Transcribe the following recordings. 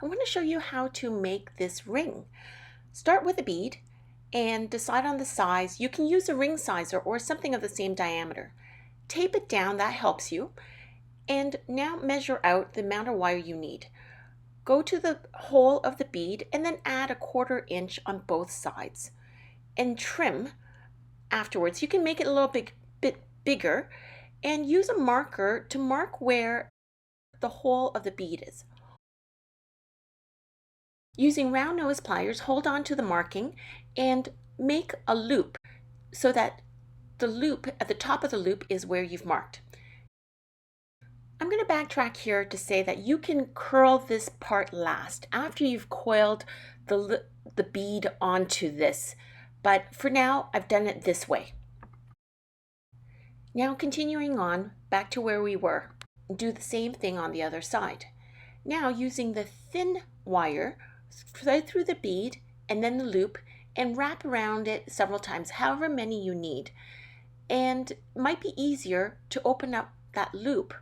I want to show you how to make this ring. Start with a bead and decide on the size. You can use a ring sizer or something of the same diameter. Tape it down, that helps you. And now measure out the amount of wire you need. Go to the hole of the bead and then add 1/4 inch on both sides. And trim afterwards. You can make it a little bit bigger and use a marker to mark where the hole of the bead is. Using round nose pliers, hold on to the marking and make a loop so that the loop at the top of the loop is where you've marked. I'm going to backtrack here to say that you can curl this part last after you've coiled the bead onto this, but for now I've done it this way. Now continuing on back to where we were, do the same thing on the other side. Now using the thin wire, thread through the bead and then the loop and wrap around it several times, however many you need. And it might be easier to open up that loop.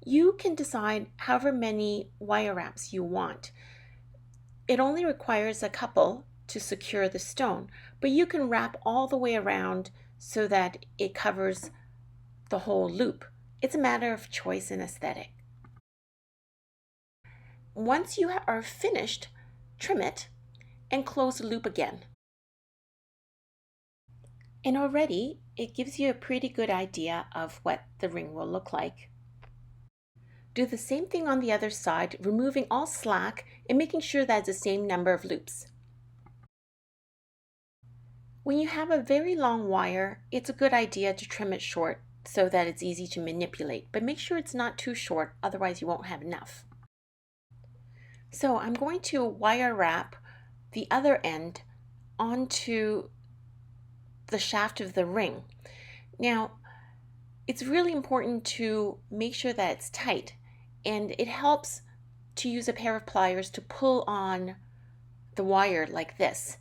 You can decide however many wire wraps you want. It only requires a couple to secure the stone, but you can wrap all the way around so that it covers the whole loop. It's a matter of choice and aesthetic. Once you are finished, trim it and close the loop again. And already it gives you a pretty good idea of what the ring will look like. Do the same thing on the other side, removing all slack and making sure that it's the same number of loops. When you have a very long wire, it's a good idea to trim it short so that it's easy to manipulate, but make sure it's not too short, otherwise you won't have enough. So I'm going to wire wrap the other end onto the shaft of the ring. Now, it's really important to make sure that it's tight, and it helps to use a pair of pliers to pull on the wire like this.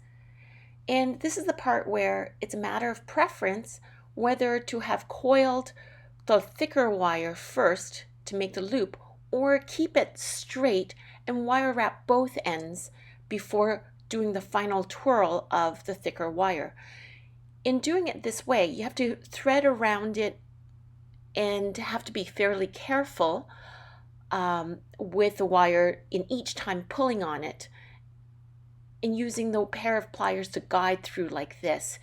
And this is the part where it's a matter of preference whether to have coiled the thicker wire first to make the loop or keep it straight and wire wrap both ends before doing the final twirl of the thicker wire. In doing it this way, you have to thread around it and have to be fairly careful with the wire in each time pulling on it and using the pair of pliers to guide through like this.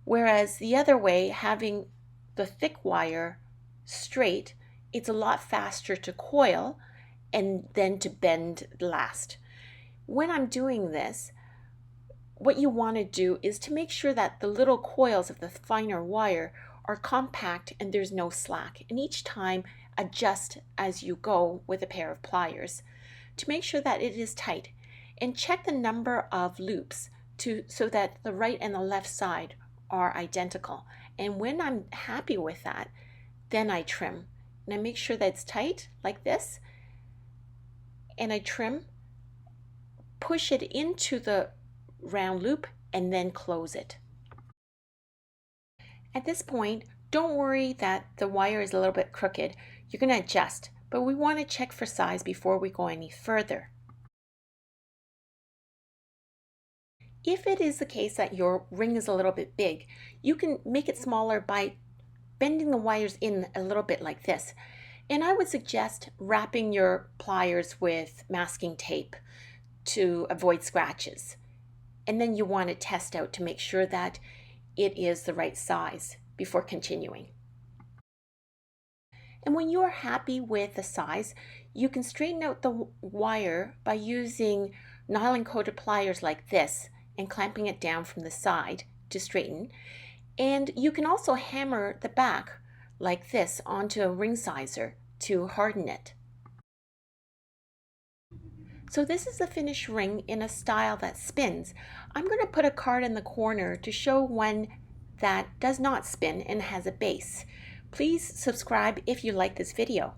Whereas the other way, having the thick wire straight, it's a lot faster to coil and then to bend last. When I'm doing this, what you want to do is to make sure that the little coils of the finer wire are compact and there's no slack. And each time adjust as you go with a pair of pliers to make sure that it is tight. And check the number of loops so that the right and the left side are identical. And when I'm happy with that, then I trim. And I make sure that it's tight like this. And I trim, push it into the round loop, and then close it. At this point, don't worry that the wire is a little bit crooked. You're going to adjust, but we want to check for size before we go any further. If it is the case that your ring is a little bit big, you can make it smaller by bending the wires in a little bit like this. And I would suggest wrapping your pliers with masking tape to avoid scratches. And then you want to test out to make sure that it is the right size before continuing. And when you are happy with the size, you can straighten out the wire by using nylon coated pliers like this and clamping it down from the side to straighten. And you can also hammer the back like this onto a ring sizer to harden it. So this is the finished ring in a style that spins. I'm going to put a card in the corner to show one that does not spin and has a base. Please subscribe if you like this video.